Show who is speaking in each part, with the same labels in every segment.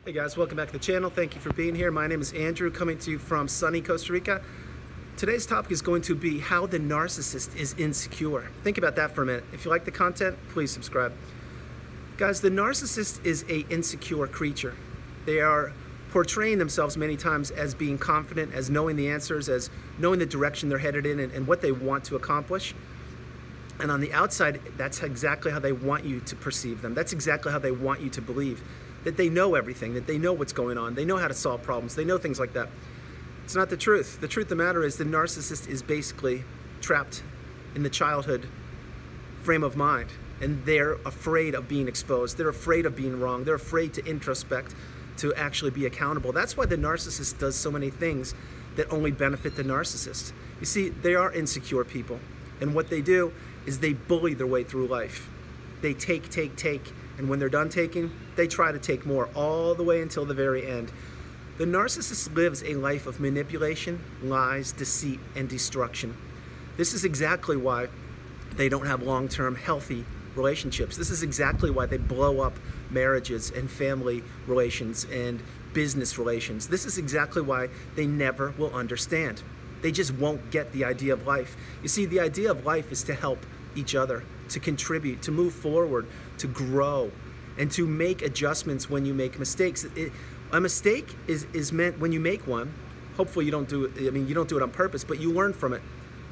Speaker 1: Hey guys, welcome back to the channel. Thank you for being here. My name is Andrew, coming to you from sunny Costa Rica. Today's topic is going to be how the narcissist is insecure. Think about that for a minute. If you like the content, please subscribe. Guys, the narcissist is an insecure creature. They are portraying themselves many times as being confident, as knowing the answers, as knowing the direction they're headed in and what they want to accomplish. And on the outside, that's exactly how they want you to perceive them. That's exactly how they want you to believe. That they know everything, that they know what's going on, they know how to solve problems, they know things like that. It's not the truth. The truth of the matter is the narcissist is basically trapped in the childhood frame of mind, and they're afraid of being exposed. They're afraid of being wrong. They're afraid to introspect, to actually be accountable. That's why the narcissist does so many things that only benefit the narcissist. You see, they are insecure people, and what they do is they bully their way through life. They take, and when they're done taking, they try to take more, all the way until the very end. The narcissist lives a life of manipulation, lies, deceit, and destruction. This is exactly why they don't have long-term healthy relationships. This is exactly why they blow up marriages and family relations and business relations. This is exactly why they never will understand. They just won't get the idea of life. You see, the idea of life is to help each other, to contribute, to move forward, to grow, and to make adjustments when you make mistakes. A mistake is meant when you make one. Hopefully you don't do it, you don't do it on purpose, but you learn from it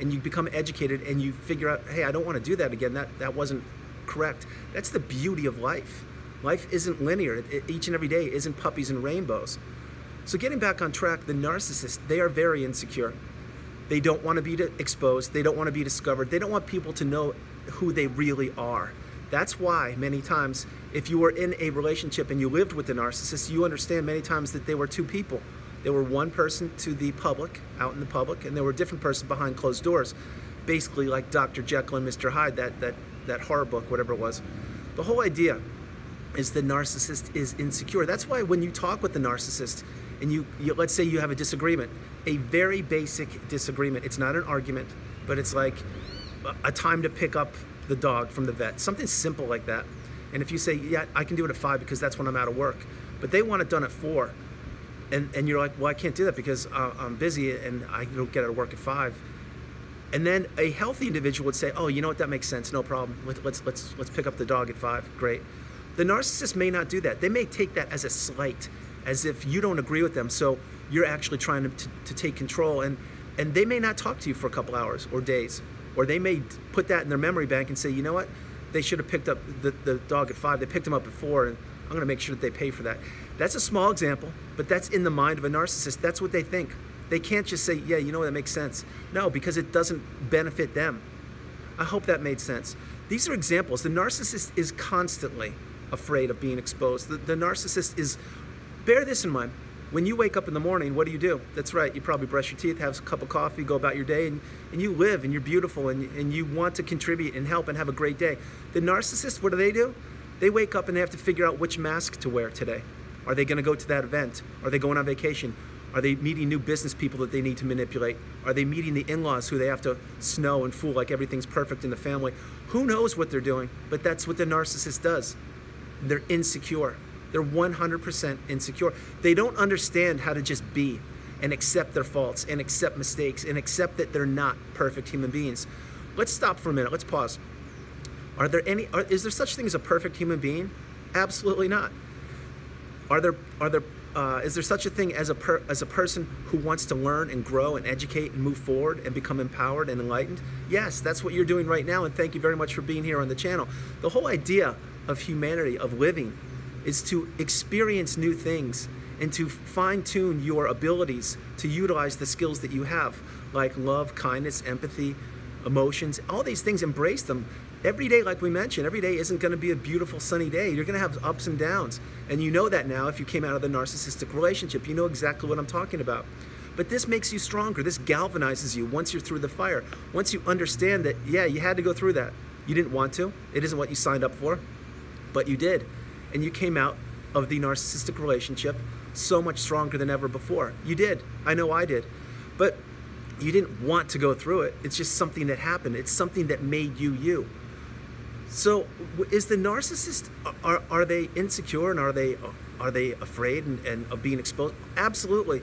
Speaker 1: and you become educated and you figure out, hey, I don't want to do that again. That wasn't correct. That's the beauty of life. Life isn't linear. Each and every day isn't puppies and rainbows. So getting back on track, the narcissist, they are very insecure. They don't want to be exposed. They don't want to be discovered. They don't want people to know who they really are. That's why many times, if you were in a relationship and you lived with the narcissist, you understand many times that they were two people. They were one person to the public, out in the public, and they were a different person behind closed doors. Basically like Dr. Jekyll and Mr. Hyde, that horror book, whatever it was. The whole idea is the narcissist is insecure. That's why when you talk with the narcissist and you let's say you have a disagreement, a very basic disagreement, it's not an argument, but it's like a time to pick up the dog from the vet, something simple like that. And if you say, yeah, I can do it at 5 because that's when I'm out of work, but they want it done at 4, and you're like, well, I can't do that because I'm busy and I don't get out of work at 5. And then a healthy individual would say, oh, you know what, that makes sense, no problem. Let's pick up the dog at 5. Great. The narcissist may not do that. They may take that as a slight, as if you don't agree with them, so you're actually trying to take control, and they may not talk to you for a couple hours or days. Or they may put that in their memory bank and say, you know what, they should have picked up the dog at 5. They picked him up at 4, and I'm going to make sure that they pay for that. That's a small example, but that's in the mind of a narcissist. That's what they think. They can't just say, yeah, you know, that makes sense. No, because it doesn't benefit them. I hope that made sense. These are examples. The narcissist is constantly afraid of being exposed. The narcissist is, bear this in mind. When you wake up in the morning, what do? That's right, you probably brush your teeth, have a cup of coffee, go about your day, and you live, and you're beautiful, and you want to contribute and help and have a great day. The narcissist, what do? They wake up and they have to figure out which mask to wear today. Are they gonna go to that event? Are they going on vacation? Are they meeting new business people that they need to manipulate? Are they meeting the in-laws who they have to snow and fool like everything's perfect in the family? Who knows what they're doing, but that's what the narcissist does. They're insecure. They're 100% insecure. They don't understand how to just be and accept their faults and accept mistakes and accept that they're not perfect human beings. Let's stop for a minute. Let's pause. Is there such thing as a perfect human being? Absolutely not. Is there such a thing as a person who wants to learn and grow and educate and move forward and become empowered and enlightened? Yes, that's what you're doing right now, and thank you very much for being here on the channel. The whole idea of humanity, of living, is to experience new things and to fine-tune your abilities to utilize the skills that you have, like love, kindness, empathy, emotions, all these things. Embrace them. Every day, like we mentioned, every day isn't going to be a beautiful sunny day. You're going to have ups and downs, and you know that now. If you came out of the narcissistic relationship, you know exactly what I'm talking about. But this makes you stronger. This galvanizes you once you're through the fire. Once you understand that, yeah, you had to go through that. You didn't want to. It isn't what you signed up for, but you did. And you came out of the narcissistic relationship so much stronger than ever before. You did. I know I did. But you didn't want to go through it. It's just something that happened. It's something that made you you. So is the narcissist, are they insecure, and are they Are they afraid and of being exposed? Absolutely.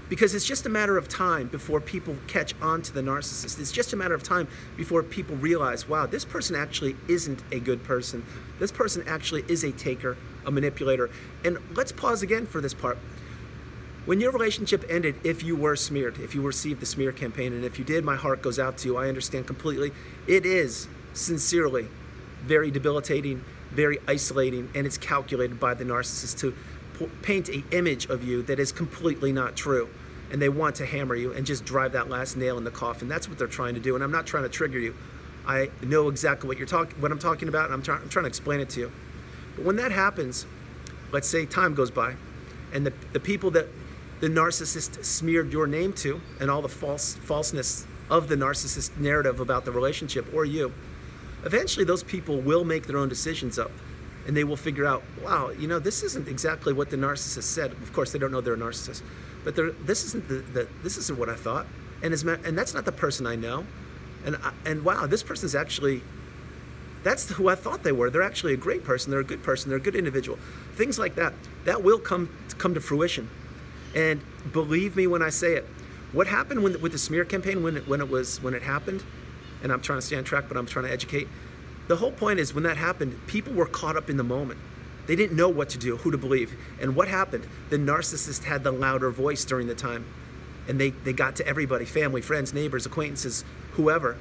Speaker 1: Because it's just a matter of time before people catch on to the narcissist. It's just a matter of time before people realize, wow, this person actually isn't a good person. This person actually is a taker, a manipulator. And let's pause again for this part. When your relationship ended, if you were smeared, if you received the smear campaign, and if you did, my heart goes out to you. I understand completely. It is sincerely very debilitating, very isolating, and it's calculated by the narcissist to paint an image of you that is completely not true. And they want to hammer you and just drive that last nail in the coffin. That's what they're trying to do. And I'm not trying to trigger you. I know exactly what I'm talking about, and I'm trying to explain it to you. But when that happens, let's say time goes by, and the people that the narcissist smeared your name to, and all the falseness of the narcissist narrative about the relationship or you, eventually those people will make their own decisions up. And they will figure out, wow, you know, this isn't exactly what the narcissist said. Of course, they don't know they're a narcissist, but this isn't what I thought, and that's not the person I know, and wow, this person's actually, that's who I thought they were. They're actually a great person. They're a good person. They're a good individual. Things like that will come to fruition, and believe me when I say it. What happened with the smear campaign when it happened, and I'm trying to stay on track, but I'm trying to educate. The whole point is when that happened, people were caught up in the moment. They didn't know what to do, who to believe. And what happened? The narcissist had the louder voice during the time. And they got to everybody, family, friends, neighbors, acquaintances, whomever.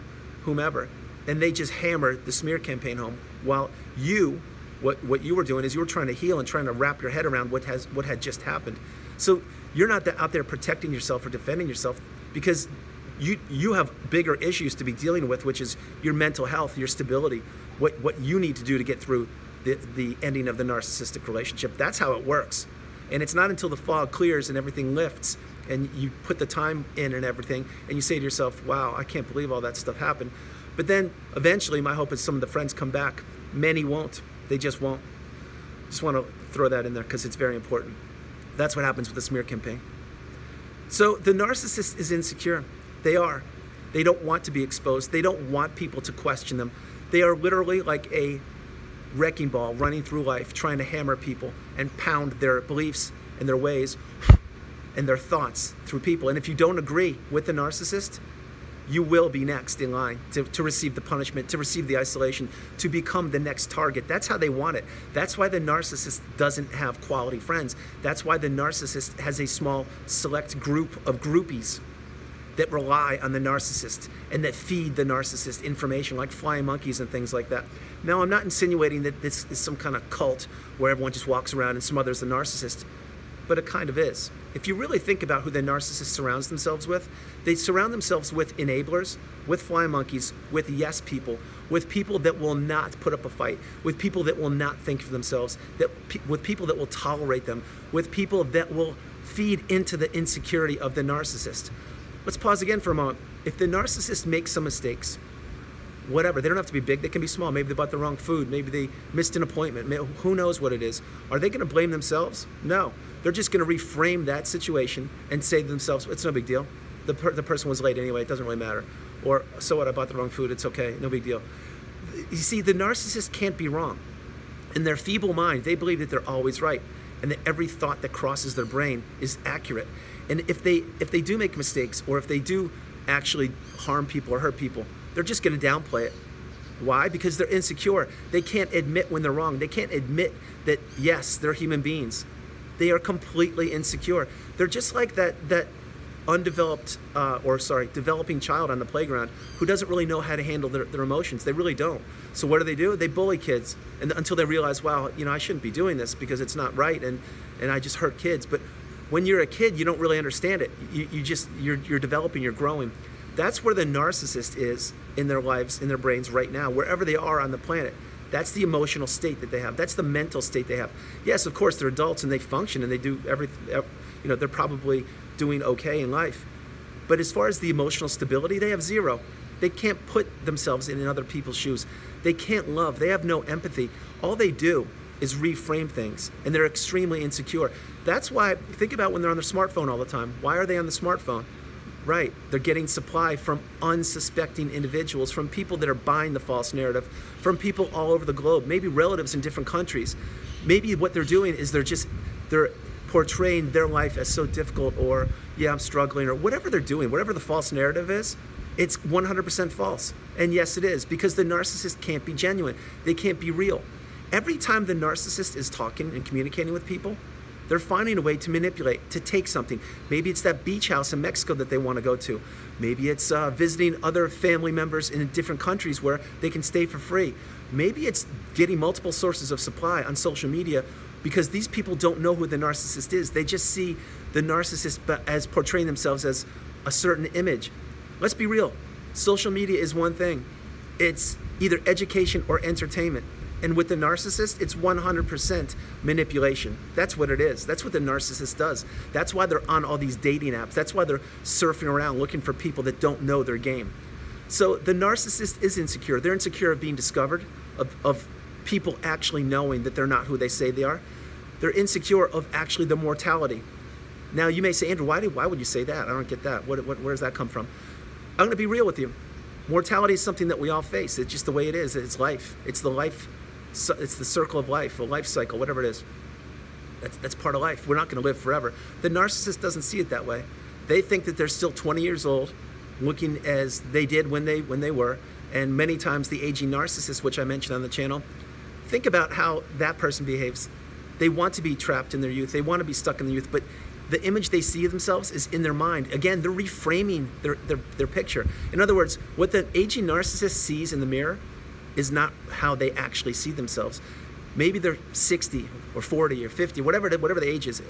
Speaker 1: And they just hammered the smear campaign home. While you, what you were doing is you were trying to heal and trying to wrap your head around what had just happened. So you're not out there protecting yourself or defending yourself, because you have bigger issues to be dealing with, which is your mental health, your stability, what you need to do to get through the ending of the narcissistic relationship. That's how it works. And it's not until the fog clears and everything lifts and you put the time in and everything, and you say to yourself, wow, I can't believe all that stuff happened. But then eventually my hope is some of the friends come back. Many won't. They just won't. Just want to throw that in there because it's very important. That's what happens with the smear campaign. So the narcissist is insecure. They are. They don't want to be exposed. They don't want people to question them. They are literally like a wrecking ball running through life, trying to hammer people and pound their beliefs and their ways and their thoughts through people. And if you don't agree with the narcissist, you will be next in line to receive the punishment, to receive the isolation, to become the next target. That's how they want it. That's why the narcissist doesn't have quality friends. That's why the narcissist has a small, select group of groupies that rely on the narcissist and that feed the narcissist information like flying monkeys and things like that. Now, I'm not insinuating that this is some kind of cult where everyone just walks around and smothers the narcissist, but it kind of is. If you really think about who the narcissist surrounds themselves with, they surround themselves with enablers, with flying monkeys, with yes people, with people that will not put up a fight, with people that will not think for themselves, with people that will tolerate them, with people that will feed into the insecurity of the narcissist. Let's pause again for a moment. If the narcissist makes some mistakes, whatever, they don't have to be big, they can be small. Maybe they bought the wrong food, maybe they missed an appointment, who knows what it is. Are they gonna blame themselves? No. They're just gonna reframe that situation and say to themselves, it's no big deal. The person was late anyway, it doesn't really matter. Or, so what, I bought the wrong food, it's okay, no big deal. You see, the narcissist can't be wrong. In their feeble mind, they believe that they're always right, and that every thought that crosses their brain is accurate. And if they do make mistakes, or if they do actually harm people or hurt people, they're just going to downplay it. Why? Because they're insecure. They can't admit when they're wrong. They can't admit that, yes, they're human beings. They are completely insecure. They're just like that developing child on the playground who doesn't really know how to handle their emotions. They really don't. So what do? They bully kids until they realize, wow, you know, I shouldn't be doing this because it's not right, and I just hurt kids. But when you're a kid, you don't really understand it. You're developing, you're growing. That's where the narcissist is in their lives, in their brains right now, wherever they are on the planet. That's the emotional state that they have. That's the mental state they have. Yes, of course, they're adults and they function and they do everything. You know, they're probably doing okay in life. But as far as the emotional stability, they have zero. They can't put themselves in other people's shoes. They can't love. They have no empathy. All they do is reframe things, and they're extremely insecure. That's why, think about when they're on their smartphone all the time. Why are they on the smartphone? Right, they're getting supply from unsuspecting individuals, from people that are buying the false narrative, from people all over the globe, maybe relatives in different countries. Maybe what they're doing is they're just they're portraying their life as so difficult, or yeah, I'm struggling, or whatever they're doing, whatever the false narrative is, it's 100% false. And yes, it is, because the narcissist can't be genuine. They can't be real. Every time the narcissist is talking and communicating with people, they're finding a way to manipulate, to take something. Maybe it's that beach house in Mexico that they want to go to. Maybe it's visiting other family members in different countries where they can stay for free. Maybe it's getting multiple sources of supply on social media, because these people don't know who the narcissist is. They just see the narcissist as portraying themselves as a certain image. Let's be real. Social media is one thing. It's either education or entertainment. And with the narcissist, it's 100% manipulation. That's what it is. That's what the narcissist does. That's why they're on all these dating apps. That's why they're surfing around looking for people that don't know their game. So the narcissist is insecure. They're insecure of being discovered, of people actually knowing that they're not who they say they are. They're insecure of actually the mortality. Now you may say, Andrew, why would you say that? I don't get that. Where does that come from? I'm gonna be real with you. Mortality is something that we all face. It's just the way it is. It's life. It's the circle of life, a life cycle, whatever it is. That's part of life. We're not gonna live forever. The narcissist doesn't see it that way. They think that they're still 20 years old, looking as they did when they were, and many times the aging narcissist, which I mentioned on the channel, think about how that person behaves. They want to be trapped in their youth. They want to be stuck in the youth, but the image they see of themselves is in their mind. Again, they're reframing their picture. In other words, what the aging narcissist sees in the mirror is not how they actually see themselves. Maybe they're 60 or 40 or 50, whatever the age is. It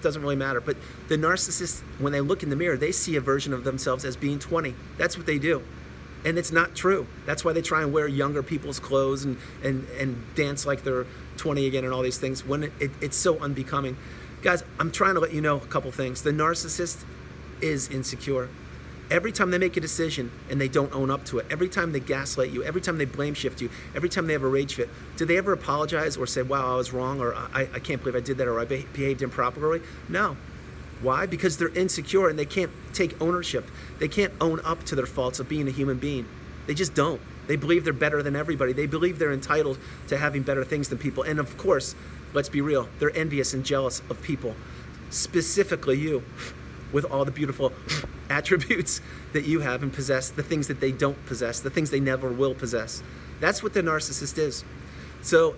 Speaker 1: doesn't really matter. But the narcissist, when they look in the mirror, they see a version of themselves as being 20. That's what they do. And it's not true. That's why they try and wear younger people's clothes and dance like they're 20 again and all these things, when it's so unbecoming. Guys, I'm trying to let you know a couple things. The narcissist is insecure. Every time they make a decision and they don't own up to it, every time they gaslight you, every time they blame shift you, every time they have a rage fit, do they ever apologize or say, wow, I was wrong, or I can't believe I did that, or I behaved improperly? No. Why? Because they're insecure and they can't take ownership. They can't own up to their faults of being a human being. They just don't. They believe they're better than everybody. They believe they're entitled to having better things than people. And of course, let's be real, they're envious and jealous of people, specifically you, with all the beautiful attributes that you have and possess, the things that they don't possess, the things they never will possess. That's what the narcissist is. So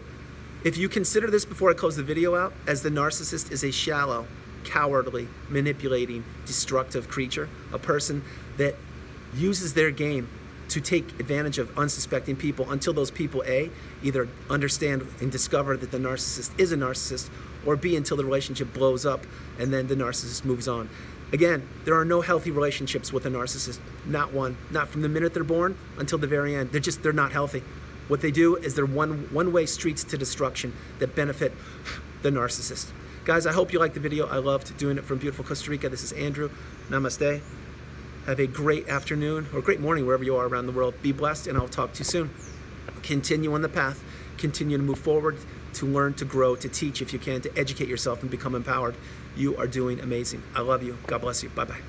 Speaker 1: if you consider this before I close the video out, as the narcissist is a shallow, cowardly, manipulating, destructive creature, a person that uses their game to take advantage of unsuspecting people until those people, A, either understand and discover that the narcissist is a narcissist, or B, until the relationship blows up and then the narcissist moves on. Again, there are no healthy relationships with a narcissist, not one, not from the minute they're born until the very end. They're not healthy. What they do is they're one-way streets to destruction that benefit the narcissist. Guys, I hope you liked the video. I loved doing it from beautiful Costa Rica. This is Andrew. Namaste. Have a great afternoon or great morning wherever you are around the world. Be blessed, and I'll talk to you soon. Continue on the path. Continue to move forward, to learn, to grow, to teach if you can, to educate yourself and become empowered. You are doing amazing. I love you. God bless you. Bye-bye.